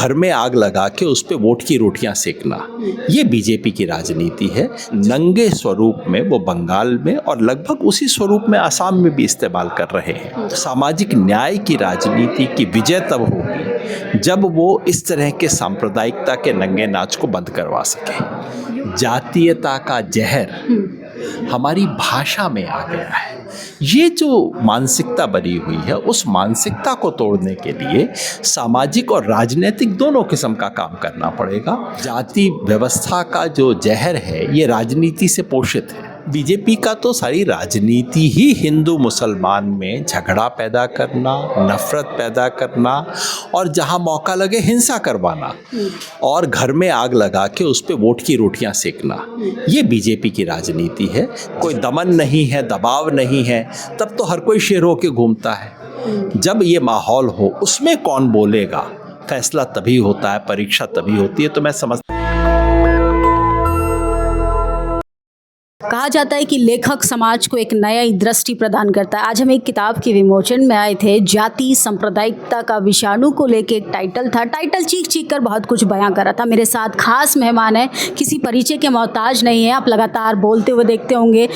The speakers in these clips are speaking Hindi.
घर में आग लगा के उस पे वोट की रोटियां सेकना, ये बीजेपी की राजनीति है। नंगे स्वरूप में वो बंगाल में और लगभग उसी स्वरूप में असम में भी इस्तेमाल कर रहे हैं। सामाजिक न्याय की राजनीति की विजय तब होगी जब वो इस तरह के सांप्रदायिकता के नंगे नाच को बंद करवा सके। जातीयता का जहर हमारी भाषा में आ गया है। ये जो मानसिकता बनी हुई है, उस मानसिकता को तोड़ने के लिए सामाजिक और राजनीतिक दोनों किस्म का काम करना पड़ेगा। जाति व्यवस्था का जो जहर है ये राजनीति से पोषित है। बीजेपी का तो सारी राजनीति ही हिंदू मुसलमान में झगड़ा पैदा करना, नफरत पैदा करना और जहां मौका लगे हिंसा करवाना और घर में आग लगा के उस पे वोट की रोटियां सेकना, ये बीजेपी की राजनीति है। कोई दमन नहीं है, दबाव नहीं है, तब तो हर कोई शेर होके घूमता है। जब ये माहौल हो, उसमें कौन बोलेगा, फैसला तभी होता है, परीक्षा तभी होती है। तो मैं समझ कहा जाता है कि लेखक समाज को एक नया दृष्टि प्रदान करता है। आज हम एक किताब के विमोचन में आए थे। जाति सांप्रदायिकता का विषाणु को लेके एक टाइटल था। टाइटल चीख चीख कर बहुत कुछ बयां कर रहा था। मेरे साथ खास मेहमान है, किसी परिचय के मोहताज नहीं है, आप लगातार बोलते हुए देखते होंगे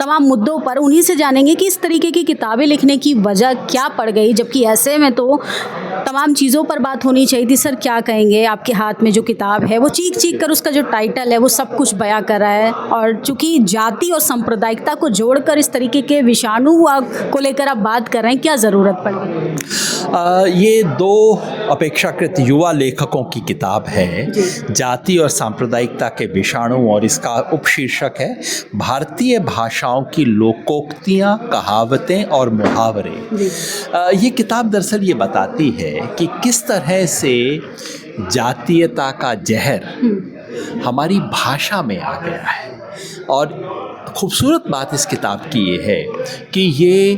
तमाम मुद्दों पर। उन्हीं से जानेंगे कि इस तरीके की किताबें लिखने की वजह क्या पड़ गई, जबकि ऐसे में तो तमाम चीज़ों पर बात होनी चाहिए थी। सर क्या कहेंगे, आपके हाथ में जो किताब है वो चीख चीख कर उसका जो टाइटल है वो सब कुछ बयां कर रहा है, और चूंकि जाति और सांप्रदायिकता को जोड़कर इस तरीके के विषाणु को लेकर आप बात कर रहे हैं, क्या ज़रूरत पड़ गई? ये दो अपेक्षाकृत युवा लेखकों की किताब है, जाति और सांप्रदायिकता के विषाणु, और इसका उपशीर्षक है भारतीय भाषाओं की लोकोक्तियाँ, कहावतें और मुहावरे। ये किताब दरअसल ये बताती है कि किस तरह से जातीयता का जहर हमारी भाषा में आ गया है। और खूबसूरत बात इस किताब की ये है कि ये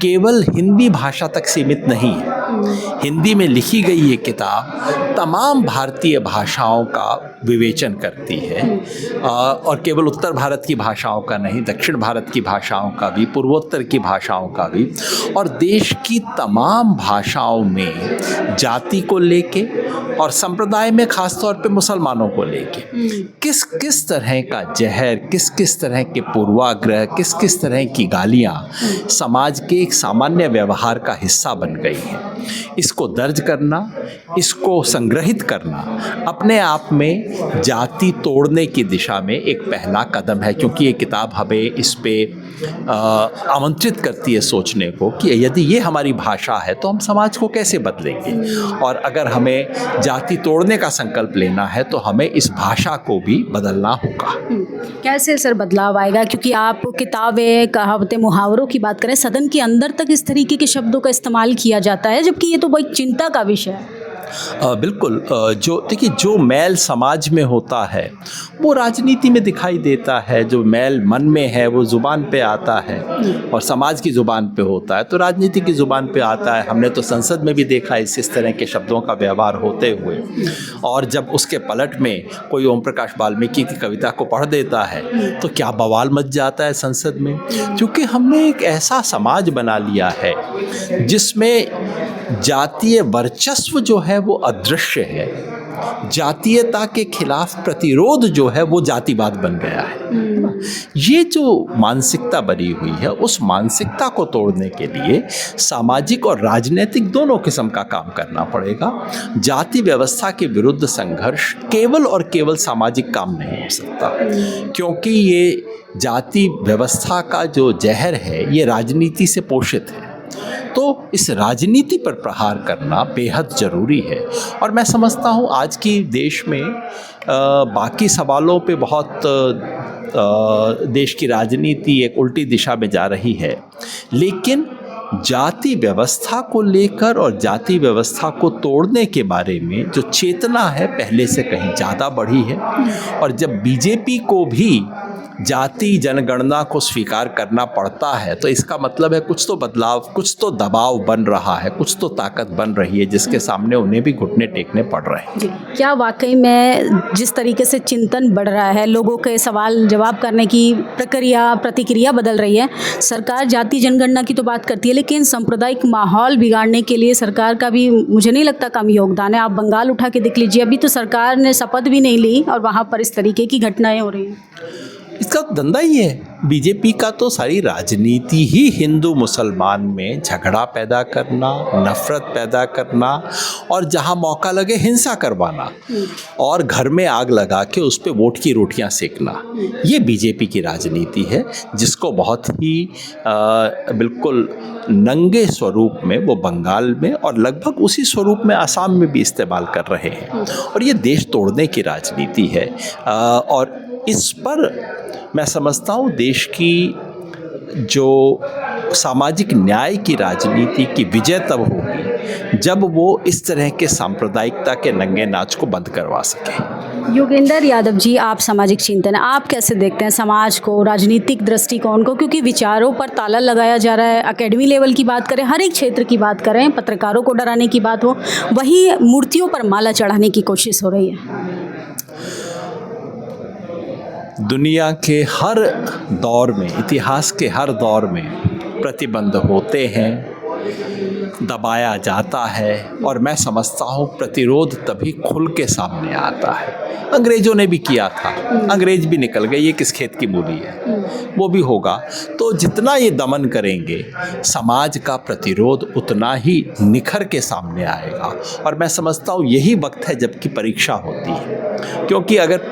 केवल हिंदी भाषा तक सीमित नहीं है। हिंदी में लिखी गई ये किताब तमाम भारतीय भाषाओं का विवेचन करती है, और केवल उत्तर भारत की भाषाओं का नहीं, दक्षिण भारत की भाषाओं का भी, पूर्वोत्तर की भाषाओं का भी, और देश की तमाम भाषाओं में जाति को लेके और संप्रदाय में खास तौर पे मुसलमानों को लेके किस किस तरह का जहर, किस किस तरह के पूर्वाग्रह, किस किस तरह की गालियाँ समाज के एक सामान्य व्यवहार का हिस्सा बन गई हैं। इसको दर्ज करना, इसको संग्रहित करना अपने आप में जाति तोड़ने की दिशा में एक पहला कदम है, क्योंकि ये किताब हमें इस पे आमंत्रित करती है सोचने को कि यदि ये हमारी भाषा है तो हम समाज को कैसे बदलेंगे, और अगर हमें जाति तोड़ने का संकल्प लेना है तो हमें इस भाषा को भी बदलना होगा। कैसे सर बदलाव आएगा, क्योंकि आप किताबें, कहावतें, मुहावरों की बात करें, सदन के अंदर तक इस तरीके के शब्दों का इस्तेमाल किया जाता है, जबकि ये तो बहुत चिंता का विषय है। बिल्कुल। जो देखिए, जो मैल समाज में होता है वो राजनीति में दिखाई देता है। जो मैल मन में है वो ज़ुबान पे आता है, और समाज की ज़ुबान पे होता है तो राजनीति की ज़ुबान पे आता है। हमने तो संसद में भी देखा इस तरह के शब्दों का व्यवहार होते हुए, और जब उसके पलट में कोई ओम प्रकाश वाल्मीकि की कविता को पढ़ देता है तो क्या बवाल मच जाता है संसद में। क्योंकि हमने एक ऐसा समाज बना लिया है जिसमें जातीय वर्चस्व जो है वो अदृश्य है, जातीयता के खिलाफ प्रतिरोध जो है वो जातिवाद बन गया है। ये जो मानसिकता बनी हुई है, उस मानसिकता को तोड़ने के लिए सामाजिक और राजनीतिक दोनों किस्म का काम करना पड़ेगा। जाति व्यवस्था के विरुद्ध संघर्ष केवल और केवल सामाजिक काम नहीं हो सकता, क्योंकि ये जाति व्यवस्था का जो जहर है ये राजनीति से पोषित है। तो इस राजनीति पर प्रहार करना बेहद ज़रूरी है। और मैं समझता हूँ आज की देश में बाकी सवालों पे बहुत देश की राजनीति एक उल्टी दिशा में जा रही है, लेकिन जाति व्यवस्था को लेकर और जाति व्यवस्था को तोड़ने के बारे में जो चेतना है पहले से कहीं ज़्यादा बढ़ी है। और जब बीजेपी को भी जाति जनगणना को स्वीकार करना पड़ता है तो इसका मतलब है कुछ तो बदलाव, कुछ तो दबाव बन रहा है, कुछ तो ताकत बन रही है जिसके सामने उन्हें भी घुटने टेकने पड़ रहे हैं। जी, क्या वाकई में जिस तरीके से चिंतन बढ़ रहा है, लोगों के सवाल जवाब करने की प्रक्रिया प्रतिक्रिया बदल रही है, सरकार जाति जनगणना की तो बात करती है लेकिन सांप्रदायिक माहौल बिगाड़ने के लिए सरकार का भी मुझे नहीं लगता कम योगदान है। आप बंगाल उठा के देख लीजिए, अभी तो सरकार ने शपथ भी नहीं ली और वहाँ पर इस तरीके की घटनाएं हो रही हैं। इसका धंधा ही है। बीजेपी का तो सारी राजनीति ही हिंदू मुसलमान में झगड़ा पैदा करना, नफरत पैदा करना और जहां मौका लगे हिंसा करवाना और घर में आग लगा के उस पे वोट की रोटियां सेकना, ये बीजेपी की राजनीति है जिसको बहुत ही बिल्कुल नंगे स्वरूप में वो बंगाल में और लगभग उसी स्वरूप में असम में भी इस्तेमाल कर रहे हैं और ये देश तोड़ने की राजनीति है। और इस पर मैं समझता हूँ देश की जो सामाजिक न्याय की राजनीति की विजय तब होगी जब वो इस तरह के सांप्रदायिकता के नंगे नाच को बंद करवा सके। योगेंद्र यादव जी, आप सामाजिक चिंतन, आप कैसे देखते हैं समाज को, राजनीतिक दृष्टिकोण को, क्योंकि विचारों पर ताला लगाया जा रहा है। एकेडमी लेवल की बात करें, हर एक क्षेत्र की बात करें, पत्रकारों को डराने की बात हो, वही मूर्तियों पर माला चढ़ाने की कोशिश हो रही है। दुनिया के हर दौर में, इतिहास के हर दौर में प्रतिबंध होते हैं, दबाया जाता है और मैं समझता हूँ प्रतिरोध तभी खुल के सामने आता है। अंग्रेज़ों ने भी किया था, अंग्रेज भी निकल गए, ये किस खेत की मूली है, वो भी होगा। तो जितना ये दमन करेंगे समाज का प्रतिरोध उतना ही निखर के सामने आएगा और मैं समझता हूँ यही वक्त है जबकि परीक्षा होती है, क्योंकि अगर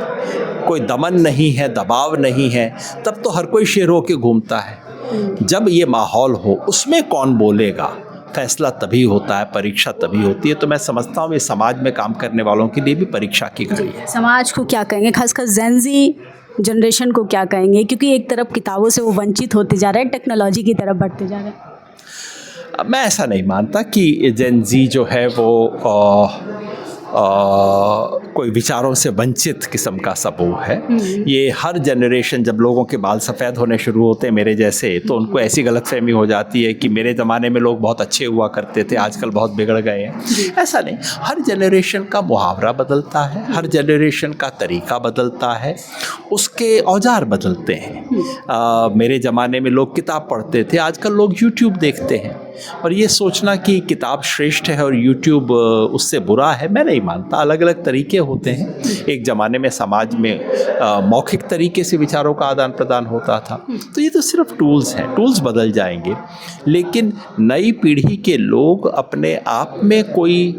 कोई दमन नहीं है, दबाव नहीं है, तब तो हर कोई शेर होके घूमता है। जब ये माहौल हो उसमें कौन बोलेगा, फैसला तभी होता है, परीक्षा तभी होती है। तो मैं समझता हूँ ये समाज में काम करने वालों के लिए भी परीक्षा की घड़ी है। समाज को क्या कहेंगे, खासकर जेन ज़ी जनरेशन को क्या कहेंगे, क्योंकि एक तरफ किताबों से वो वंचित होते जा रहे हैं, टेक्नोलॉजी की तरफ बढ़ते जा रहे हैं। मैं ऐसा नहीं मानता कि जेन ज़ी जो है वो कोई विचारों से वंचित किस्म का समूह है। ये हर जनरेशन, जब लोगों के बाल सफ़ेद होने शुरू होते हैं मेरे जैसे, तो उनको ऐसी गलतफहमी हो जाती है कि मेरे ज़माने में लोग बहुत अच्छे हुआ करते थे, आजकल बहुत बिगड़ गए हैं। ऐसा नहीं, हर जनरेशन का मुहावरा बदलता है, हर जनरेशन का तरीका बदलता है, उसके औजार बदलते हैं। मेरे ज़माने में लोग किताब पढ़ते थे, आजकल लोग यूट्यूब देखते हैं। और ये सोचना कि किताब श्रेष्ठ है और यूट्यूब उससे बुरा है, मैं नहीं मानता। अलग अलग तरीके होते हैं। एक ज़माने में समाज में मौखिक तरीके से विचारों का आदान प्रदान होता था, तो ये तो सिर्फ टूल्स हैं, टूल्स बदल जाएंगे। लेकिन नई पीढ़ी के लोग अपने आप में कोई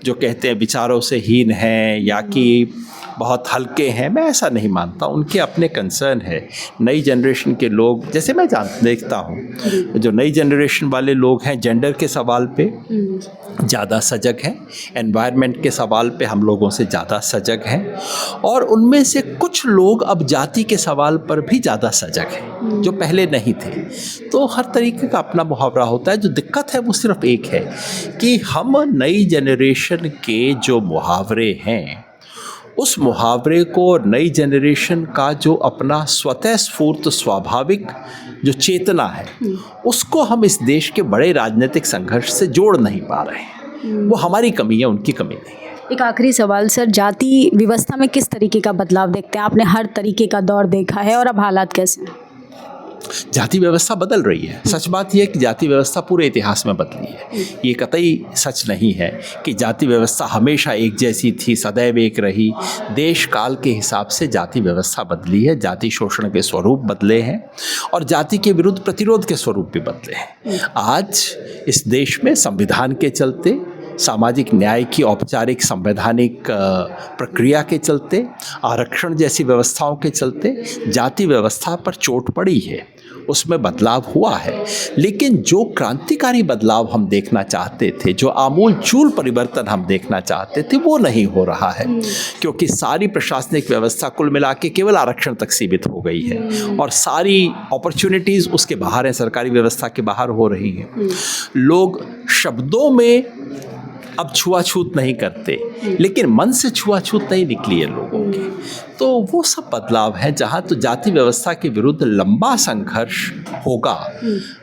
जो कहते हैं विचारों से हीन हैं या कि बहुत हल्के हैं, मैं ऐसा नहीं मानता। उनके अपने कंसर्न है। नई जनरेशन के लोग, जैसे मैं देखता हूँ, जो नई जनरेशन वाले लोग हैं जेंडर के सवाल पे ज़्यादा सजग हैं, एनवायरनमेंट के सवाल पे हम लोगों से ज़्यादा सजग हैं और उनमें से कुछ लोग अब जाति के सवाल पर भी ज़्यादा सजग हैं जो पहले नहीं थे। तो हर तरीके का अपना मुहावरा होता है। जो दिक्कत है वो सिर्फ एक है कि हम नई जनरेशन के जो मुहावरे हैं, उस मुहावरे को नई जनरेशन का जो अपना स्वतः स्फूर्त स्वाभाविक जो चेतना है, उसको हम इस देश के बड़े राजनीतिक संघर्ष से जोड़ नहीं पा रहे हैं। वो हमारी कमी है, उनकी कमी नहीं है। एक आखिरी सवाल सर, जाति व्यवस्था में किस तरीके का बदलाव देखते हैं? आपने हर तरीके का दौर देखा है और अब हालात कैसे हैं? जाति व्यवस्था बदल रही है। सच बात यह है कि जाति व्यवस्था पूरे इतिहास में बदली है। ये कतई सच नहीं है कि जाति व्यवस्था हमेशा एक जैसी थी, सदैव एक रही। देश काल के हिसाब से जाति व्यवस्था बदली है, जाति शोषण के स्वरूप बदले हैं और जाति के विरुद्ध प्रतिरोध के स्वरूप भी बदले हैं। आज इस देश में संविधान के चलते, सामाजिक न्याय की औपचारिक संवैधानिक प्रक्रिया के चलते, आरक्षण जैसी व्यवस्थाओं के चलते जाति व्यवस्था पर चोट पड़ी है, उसमें बदलाव हुआ है। लेकिन जो क्रांतिकारी बदलाव हम देखना चाहते थे, जो आमूल चूल परिवर्तन हम देखना चाहते थे, वो नहीं हो रहा है, क्योंकि सारी प्रशासनिक व्यवस्था कुल मिला के केवल आरक्षण तक सीमित हो गई है और सारी अपॉर्चुनिटीज़ उसके बाहर हैं, सरकारी व्यवस्था के बाहर हो रही हैं। लोग शब्दों में अब छुआछूत नहीं करते, लेकिन मन से छुआछूत नहीं निकली है लोगों की। तो वो सब बदलाव है जहाँ तो जाति व्यवस्था के विरुद्ध लंबा संघर्ष होगा,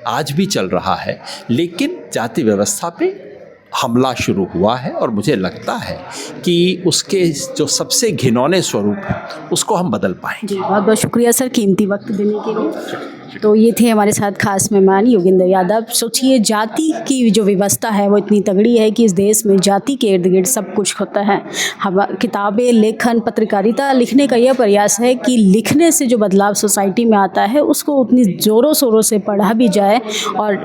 आज भी चल रहा है, लेकिन जाति व्यवस्था पे हमला शुरू हुआ है और मुझे लगता है कि उसके जो सबसे घिनौने स्वरूप है उसको हम बदल पाएंगे। जी, बहुत बहुत शुक्रिया सर कीमती वक्त देने के लिए। तो ये थे हमारे साथ खास मेहमान योगेंद्र यादव। सोचिए, जाति की जो व्यवस्था है वो इतनी तगड़ी है कि इस देश में जाति के इर्द गिर्द सब कुछ होता है। हम किताबें, लेखन, पत्रकारिता लिखने का यह प्रयास है कि लिखने से जो बदलाव सोसाइटी में आता है उसको उतनी ज़ोरों शोरों से पढ़ा भी जाए। और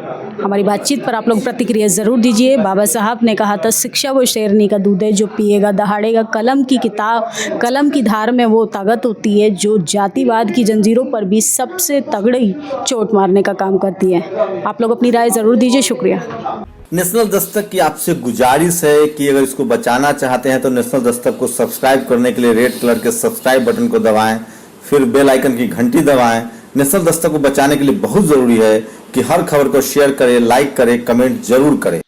हमारी बातचीत पर आप लोग प्रतिक्रिया ज़रूर दीजिए। बाबा साहब ने कहा था, शिक्षा वो शेरनी का दूध है जो पिएगा दहाड़ेगा। कलम की किताब, कलम की धार में वो ताकत होती है जो जातिवाद की जंजीरों पर भी सबसे तगड़ी चोट मारने का काम करती है। आप लोग अपनी राय ज़रूर दीजिए। शुक्रिया। नेशनल दस्तक की आपसे गुजारिश है कि अगर इसको बचाना चाहते हैं तो नेशनल दस्तक को सब्सक्राइब करने के लिए रेड कलर के सब्सक्राइब बटन को दबाएं, फिर बेल आइकन की घंटी दबाएं। नेशनल दस्तक को बचाने के लिए बहुत ज़रूरी है कि हर खबर को शेयर करें, लाइक करें, कमेंट जरूर करें।